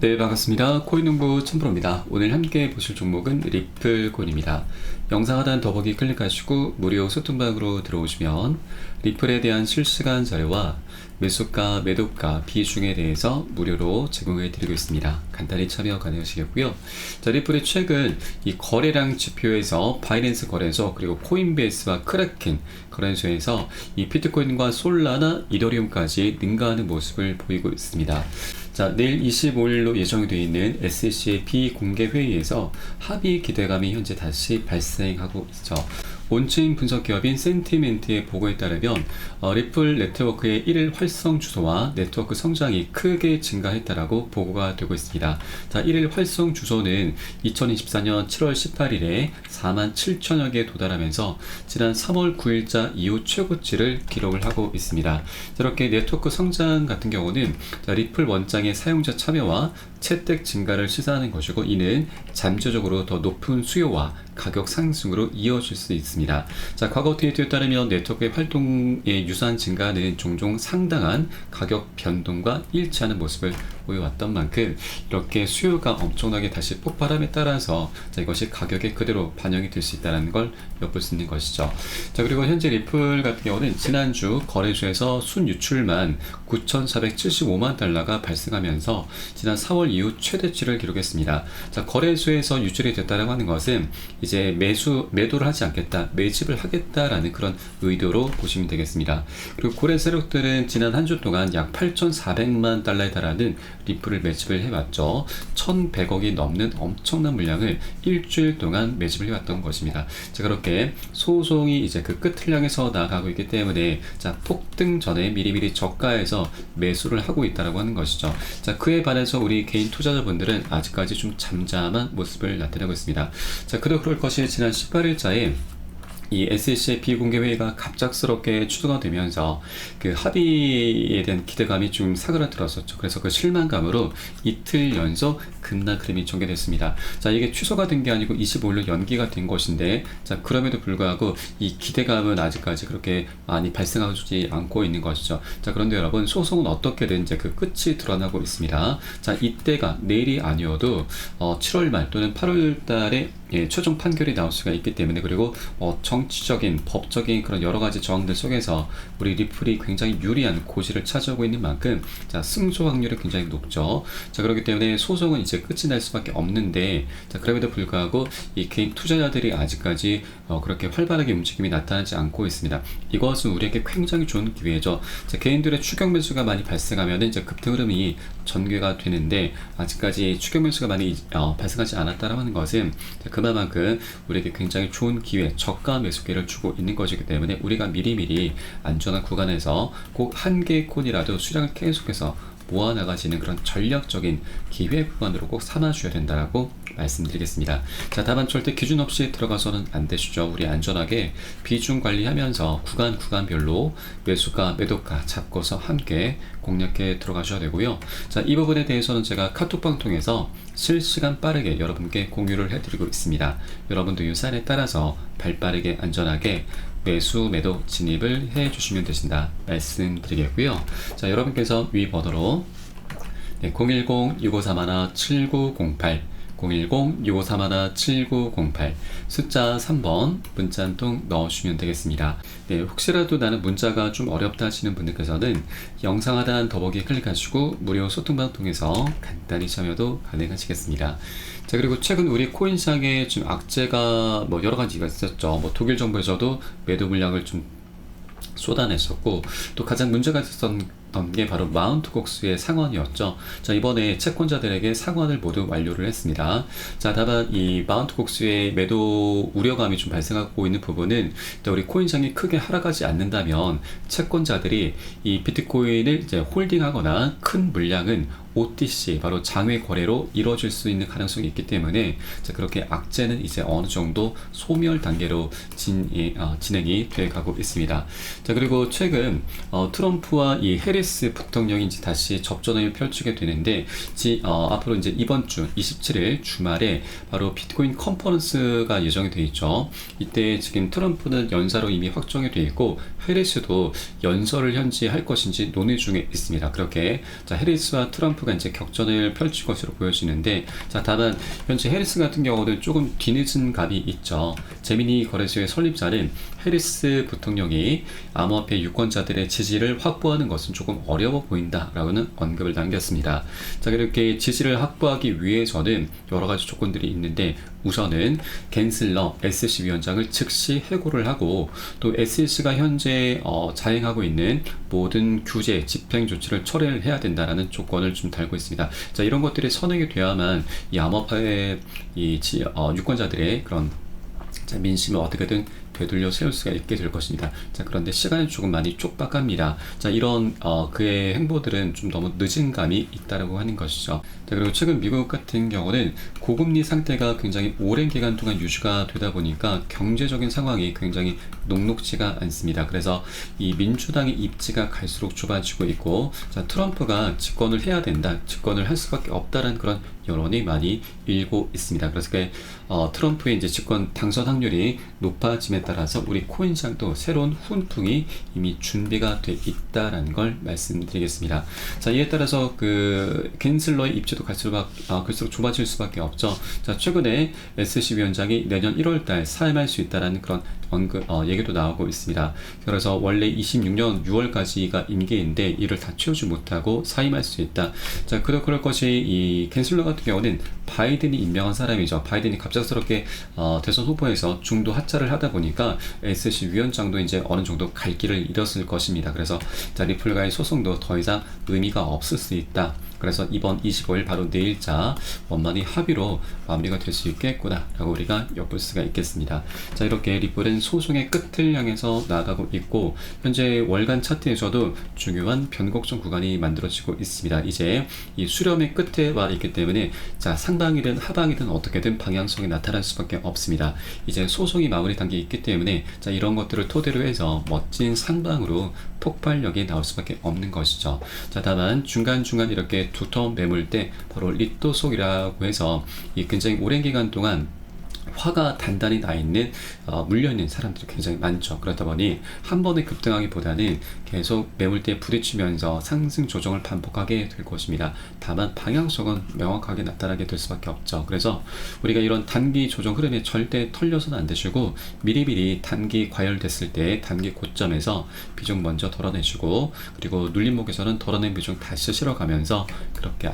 네, 반갑습니다. 코인농부 천프로입니다. 오늘 함께 보실 종목은 리플 코인입니다. 영상 하단 더보기 클릭하시고 무료 소통방으로 들어오시면 리플에 대한 실시간 자료와 매수가, 매도가, 비중에 대해서 무료로 제공해 드리고 있습니다. 간단히 참여 가능하시겠고요. 자, 리플의 최근 이 거래량 지표에서 바이낸스 거래소 그리고 코인베이스와 크래켄 거래소에서 이 비트코인과 솔라나 이더리움까지 능가하는 모습을 보이고 있습니다. 자, 내일 25일로 예정이 되어 있는 SEC의 비공개 회의에서 합의 기대감이 현재 다시 발생하고 있죠. 온체인 분석 기업인 센티멘트의 보고에 따르면 리플 네트워크의 1일 활성 주소와 네트워크 성장이 크게 증가했다라고 보고가 되고 있습니다. 자, 1일 활성 주소는 2024년 7월 18일에 4만 7천여 개에 도달하면서 지난 3월 9일자 이후 최고치를 기록을 하고 있습니다. 이렇게 네트워크 성장 같은 경우는 리플 원장의 사용자 참여와 채택 증가를 시사하는 것이고, 이는 잠재적으로 더 높은 수요와 가격 상승으로 이어질 수 있습니다. 자, 과거 데이터에 따르면 네트워크의 활동의 유사한 증가는 종종 상당한 가격 변동과 일치하는 모습을 보여왔던 만큼 이렇게 수요가 엄청나게 다시 폭발함에 따라서 이것이 가격에 그대로 반영이 될 수 있다는 걸 엿볼 수 있는 것이죠. 자, 그리고 현재 리플 같은 경우는 지난주 거래소에서 순유출만 9,475만 달러가 발생하면서 지난 4월 이후 최대치를 기록했습니다. 자, 거래소에서 유출이 됐다고 하는 것은 이제 매도를 하지 않겠다, 매집을 하겠다라는 그런 의도로 보시면 되겠습니다. 그리고 고래 세력들은 지난 한 주 동안 약 8,400만 달러에 달하는 리플을 매집을 해왔죠. 1,100억이 넘는 엄청난 물량을 일주일 동안 매집을 해왔던 것입니다. 자, 그렇게 소송이 이제 그 끝을 향해서 나아가고 있기 때문에 자, 폭등 전에 미리미리 저가에서 매수를 하고 있다라고 하는 것이죠. 자, 그에 반해서 우리 개인 투자자분들은 아직까지 좀 잠잠한 모습을 나타내고 있습니다. 자, 그럴 것이 지난 18일자에 이 SEC의 비공개 회의가 갑작스럽게 추도가 되면서 그 합의에 대한 기대감이 좀 사그라들었었죠. 그래서 그 실망감으로 이틀 연속 급락 흐름이 전개됐습니다. 자, 이게 취소가 된 게 아니고 25일로 연기가 된 것인데, 자, 그럼에도 불구하고 이 기대감은 아직까지 그렇게 많이 발생하지 않고 있는 것이죠. 자, 그런데 여러분, 소송은 어떻게든 이제 그 끝이 드러나고 있습니다. 자, 이때가 내일이 아니어도 7월 말 또는 8월 달에 최종 판결이 나올 수가 있기 때문에, 그리고 정치적인, 법적인 그런 여러 가지 저항들 속에서 우리 리플이 굉장히 유리한 고지를 차지하고 있는 만큼 자, 승소 확률이 굉장히 높죠. 자, 그렇기 때문에 소송은 이제 끝이 날 수밖에 없는데, 자, 그럼에도 불구하고 이 개인 투자자들이 아직까지 그렇게 활발하게 움직임이 나타나지 않고 있습니다. 이것은 우리에게 굉장히 좋은 기회죠. 자, 개인들의 추격 매수가 많이 발생하면 이제 급등 흐름이 전개가 되는데, 아직까지 추격 매수가 많이 발생하지 않았다는 하는 것은 그만큼 우리에게 굉장히 좋은 기회, 저가 매수 기회를 주고 있는 것이기 때문에 우리가 미리미리 안전한 구간에서 꼭 한 개의 콘이라도 수량을 계속해서 모아나가시는 그런 전략적인 기회 구간으로 꼭 삼아주셔야 된다고 말씀드리겠습니다. 자, 다만 절대 기준 없이 들어가서는 안 되시죠. 우리 안전하게 비중 관리하면서 구간별로 매수가, 매도가 잡고서 함께 공략해 들어가셔야 되고요. 자, 이 부분에 대해서는 제가 카톡방 통해서 실시간 빠르게 여러분께 공유를 해드리고 있습니다. 여러분도 이 사안에 따라서 발빠르게 안전하게 매수, 매도 진입을 해 주시면 되신다 말씀드리겠고요. 자, 여러분께서 위 번호로 010-6531-7908 010-6531-7908 숫자 3번 문자 한 통 넣어주시면 되겠습니다. 네, 혹시라도 나는 문자가 좀 어렵다 하시는 분들께서는 영상 하단 더보기 클릭하시고 무료 소통방 통해서 간단히 참여도 가능하시겠습니다. 자, 그리고 최근 우리 코인 시장에 좀 악재가 여러 가지가 있었죠. 독일 정부에서도 매도 물량을 좀 쏟아냈었고, 또 가장 문제가 있었던 게 바로 마운트 곡수의 상환이었죠. 자, 이번에 채권자들에게 상환을 모두 완료를 했습니다. 자, 다만 이 마운트 곡수의 매도 우려감이 좀 발생하고 있는 부분은 우리 코인시장이 크게 하락하지 않는다면 채권자들이 이 비트코인을 이제 홀딩하거나 큰 물량은 OTC 바로 장외 거래로 이루어질 수 있는 가능성이 있기 때문에, 자, 그렇게 악재는 이제 어느 정도 소멸 단계로 진행이 돼 가고 있습니다. 자, 그리고 최근 트럼프와 이 해리스 부통령이 이제 다시 접전을 펼치게 되는데, 앞으로 이제 이번 주 27일 주말에 바로 비트코인 컨퍼런스가 예정이 되어 있죠. 이때 지금 트럼프는 연사로 이미 확정이 되어 있고, 해리스도 연설을 현지 할 것인지 논의 중에 있습니다. 그렇게 자, 해리스와 트럼프가 리플가 이제 격전을 펼칠 것으로 보여지는데, 자, 다만 현재 해리스 같은 경우는 조금 뒤늦은 감이 있죠. 제미니 거래소의 설립자는 해리스 부통령이 암호화폐 유권자들의 지지를 확보하는 것은 조금 어려워 보인다라고는 언급을 남겼습니다. 자, 이렇게 지지를 확보하기 위해서는 여러 가지 조건들이 있는데, 우선은 갠슬러 SEC 위원장을 즉시 해고를 하고, 또 SEC가 현재 자행하고 있는 모든 규제, 집행 조치를 철회를 해야 된다라는 조건을 좀 달고 있습니다. 자, 이런 것들이 선행이 돼야만 이 암호화폐 유권자들의 그런 민심을 어떻게든 되돌려 세울 수가 있게 될 것입니다. 자, 그런데 시간이 조금 많이 촉박합니다. 자, 이런 그의 행보들은 좀 너무 늦은 감이 있다라고 하는 것이죠. 자, 그리고 최근 미국 같은 경우는 고금리 상태가 굉장히 오랜 기간 동안 유지가 되다 보니까 경제적인 상황이 굉장히 녹록지가 않습니다. 그래서 이 민주당의 입지가 갈수록 좁아지고 있고, 자, 트럼프가 집권을 해야 된다, 집권을 할 수밖에 없다라는 그런 여론이 많이 일고 있습니다. 그래서 트럼프의 이제 집권 당선 확률이 높아짐에 따라서 우리 코인 시장도 새로운 훈풍이 이미 준비가 돼 있다라는 걸 말씀드리겠습니다. 자, 이에 따라서 그 갠슬러의 입지도 갈수록 좁아질 수밖에 없죠. 자, 최근에 SEC 위원장이 내년 1월달 사임할 수 있다라는 그런 얘기도 나오고 있습니다. 그래서 원래 26년 6월까지가 임기인데 이를 다 채우지 못하고 사임할 수 있다. 자, 그럴 것이 이 갠슬러 같은 경우는 바이든이 임명한 사람이죠. 바이든이 갑작스럽게 대선 후보에서 중도 하차를 하다 보니까 SEC 위원장도 이제 어느 정도 갈 길을 잃었을 것입니다. 그래서 자, 리플과의 소송도 더 이상 의미가 없을 수 있다. 그래서 이번 25일 바로 내일자 원만히 합의로 마무리가 될 수 있겠구나 라고 우리가 엿볼 수가 있겠습니다. 자, 이렇게 리플은 소송의 끝을 향해서 나아가고 있고, 현재 월간 차트에서도 중요한 변곡점 구간이 만들어지고 있습니다. 이제 이 수렴의 끝에 와 있기 때문에 자, 상방이든 하방이든 어떻게든 방향성이 나타날 수밖에 없습니다. 이제 소송이 마무리 단계에 있기 때문에 자, 이런 것들을 토대로 해서 멋진 상방으로 폭발력이 나올 수밖에 없는 것이죠. 자, 다만 중간중간 이렇게 두터 매물대, 바로 리또속이라고 해서 이 굉장히 오랜 기간 동안 화가 단단히 나 있는 물려있는 사람들이 굉장히 많죠. 그렇다 보니 한 번에 급등하기보다는 계속 매물대에 부딪히면서 상승 조정을 반복하게 될 것입니다. 다만 방향성은 명확하게 나타나게 될 수밖에 없죠. 그래서 우리가 이런 단기 조정 흐름에 절대 털려서는 안 되시고, 미리미리 단기 과열됐을 때 단기 고점에서 비중 먼저 덜어내시고, 그리고 눌림목에서는 덜어낸 비중 다시 실어가면서 그렇게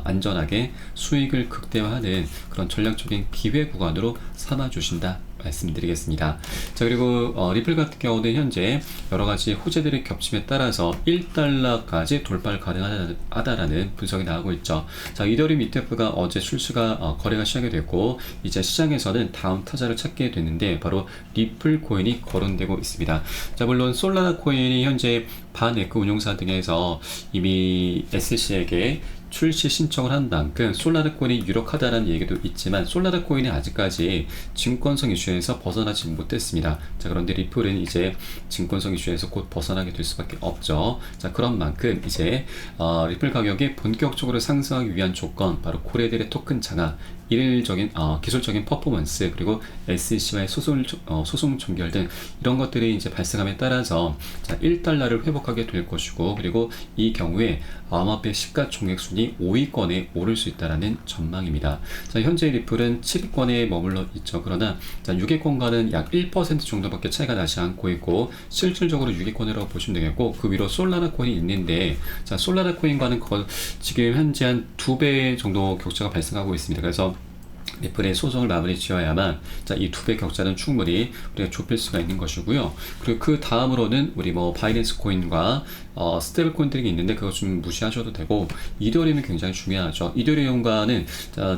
안전하게 수익을 극대화하는 그런 전략적인 기회 구간으로 삼아주신다 말씀드리겠습니다. 자, 그리고 리플 같은 경우는 현재 여러가지 호재들의 겹침에 따라서 1달러까지 돌파를 가능하다라는 분석이 나오고 있죠. 자, 이더리움 ETF가 어제 출시가 거래가 시작이 됐고, 이제 시장에서는 다음 타자를 찾게 됐는데 바로 리플 코인이 거론되고 있습니다. 자, 물론 솔라나 코인이 현재 반에크 운용사 등에서 이미 SEC에게 출시 신청을 한 만큼 솔라나 코인이 유력하다는 얘기도 있지만, 솔라나 코인이 아직까지 증권성 이슈에서 벗어나지 못했습니다. 자, 그런데 리플은 이제 증권성 이슈에서 곧 벗어나게 될 수밖에 없죠. 자, 그런 만큼 이제 리플 가격이 본격적으로 상승하기 위한 조건, 바로 고래들의 토큰 장악, 일일적인 기술적인 퍼포먼스, 그리고 SEC와의 소송 종결 등 이런 것들이 이제 발생함에 따라서 자, 1달러를 회복하게 될 것이고, 그리고 이 경우에 암호화폐 시가총액 순위 5위권에 오를 수 있다는 전망입니다. 자, 현재 리플은 7위권에 머물러 있죠. 그러나 자, 6위권과는 약 1% 정도밖에 차이가 나지 않고 있고, 실질적으로 6위권이라고 보시면 되겠고, 그 위로 솔라나 코인이 있는데, 자, 솔라나 코인과는 지금 현재 한 2배 정도 격차가 발생하고 있습니다. 그래서 리플의 소송을 마무리 지어야만 자, 이 2배 격차는 충분히 우리가 좁힐 수가 있는 것이고요. 그리고 그 다음으로는 우리 바이낸스 코인과 스테이블 코인들이 있는데 그거 좀 무시하셔도 되고, 이더리움이 굉장히 중요하죠. 이더리움과는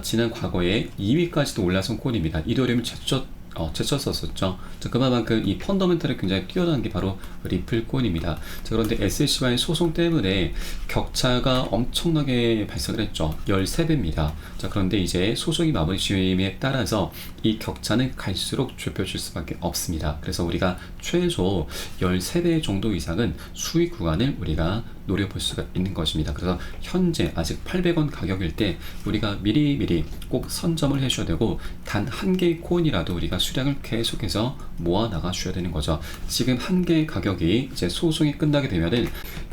지난 과거에 2위까지도 올라선 코인입니다. 이더리움을 제쳤었죠. 자, 그만큼 이 펀더멘털이 굉장히 뛰어난 게 바로 리플 코인입니다. 자, 그런데 SEC와의 소송 때문에 격차가 엄청나게 발생을 했죠. 13배입니다. 자, 그런데 이제 소송이 마무리 지임에 따라서 이 격차는 갈수록 좁혀질 수밖에 없습니다. 그래서 우리가 최소 13배 정도 이상은 수익 구간을 우리가 노려볼 수가 있는 것입니다. 그래서 현재 아직 800원 가격일 때 우리가 미리미리 꼭 선점을 해줘야 되고, 단 한 개의 코인이라도 우리가 수량을 계속해서 모아 나가셔야 되는 거죠. 지금 한 개의 가격이 이제 소송이 끝나게 되면은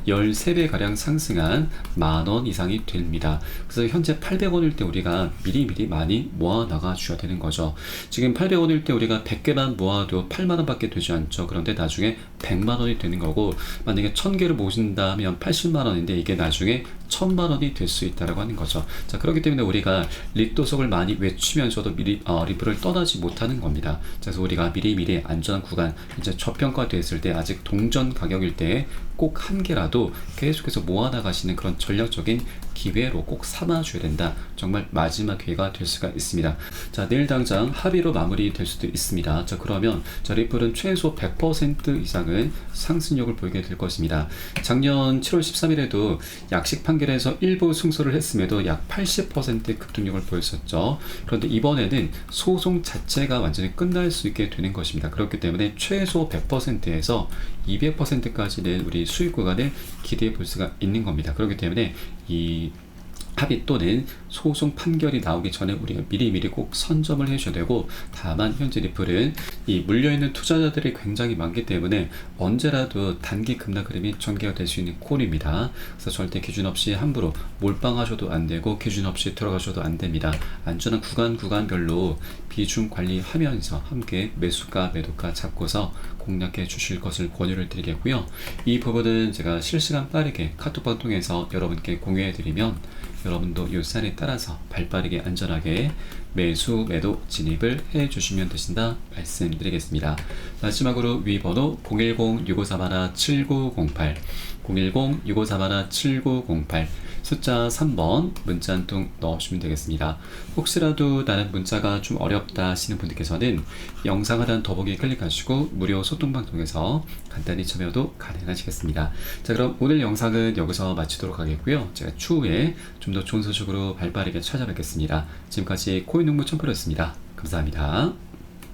13배가량 상승한 10,000원 이상이 됩니다. 그래서 현재 800원일 때 우리가 미리미리 많이 모아 나가 줘야 되는 거죠. 지금 800원일 때 우리가 100개만 모아도 8만원 밖에 되지 않죠. 그런데 나중에 100만원이 되는 거고, 만약에 1000개를 모신다면 80만원인데 이게 나중에 1000만원이 될 수 있다고 하는 거죠. 자, 그렇기 때문에 우리가 립도속을 많이 외치면서도 리플을 떠나지 못하는 겁니다. 그래서 우리가 미리미리 안전한 구간, 이제 저평가 됐을 때 아직 동전 가격일 때 꼭 한 개라도 계속해서 모아나가시는 그런 전략적인 기회로 꼭 삼아줘야 된다. 정말 마지막 기회가 될 수가 있습니다. 자, 내일 당장 합의로 마무리될 수도 있습니다. 자, 그러면 리플은 최소 100% 이상은 상승력을 보이게 될 것입니다. 작년 7월 13일에도 약식 판결에서 일부 승소를 했음에도 약 80%의 급등력을 보였었죠. 그런데 이번에는 소송 자체가 완전히 끝날 수 있게 되는 것입니다. 그렇기 때문에 최소 100%에서 200%까지는 우리 수익 구간을 기대해 볼 수가 있는 겁니다. 그렇기 때문에 이 합의 또는 소송 판결이 나오기 전에 우리가 미리미리 꼭 선점을 해줘야 되고, 다만 현재 리플은 이 물려있는 투자자들이 굉장히 많기 때문에 언제라도 단기 급락 흐름이 전개가 될 수 있는 콜입니다. 그래서 절대 기준 없이 함부로 몰빵하셔도 안 되고 기준 없이 들어가셔도 안 됩니다. 안전한 구간별로 비중 관리하면서 함께 매수가 매도가 잡고서 공략해 주실 것을 권유를 드리겠고요. 이 부분은 제가 실시간 빠르게 카톡방 통해서 여러분께 공유해 드리면 여러분도 이 쌀에 따라서 발빠르게 안전하게 매수 매도 진입을 해 주시면 되신다 말씀드리겠습니다. 마지막으로 위 번호 010-6531-7908 010-6531-7908 숫자 3번 문자 한 통 넣으시면 되겠습니다. 혹시라도 나는 문자가 좀 어렵다 하시는 분들께서는 영상 하단 더보기 클릭하시고 무료 소통방 통해서 간단히 참여도 가능하시겠습니다. 자, 그럼 오늘 영상은 여기서 마치도록 하겠고요. 제가 추후에 좀 더 좋은 소식으로 발빠르게 찾아뵙겠습니다. 지금까지 코인농부 첨프로였습니다. 감사합니다.